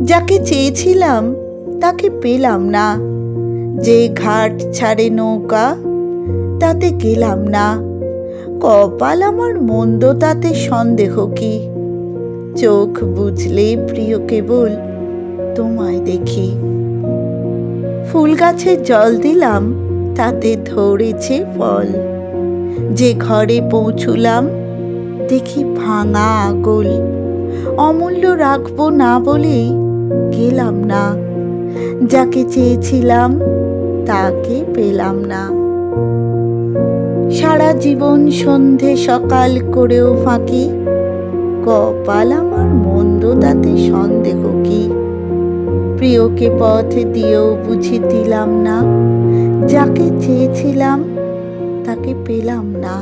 যাকে চেয়েছিলাম তাকে পেলাম না, যে ঘাট ছাড়ে নৌকা তাতে গেলাম না। কপাল আমার মন্দ তাতে সন্দেহ কি, চোখ বুঝলে প্রিয় কেবল তোমায় দেখি। ফুল গাছে জল দিলাম তাতে ধরেছে ফল, যে ঘরে পৌঁছুলাম দেখি ভাঙা আগল। অমূল্য রাখবো না বলেই গেলাম না, যাকে চেয়েছিলাম তাকে পেলাম না। সারা জীবন সন্ধে সকাল করেও ফাঁকি, কপাল আমার মন্দ তাতে সন্দেহ কি। প্রিয়কে পথ দিয়েও বুঝি দিলাম না, যাকে চেয়েছিলাম তাকে পেলাম না।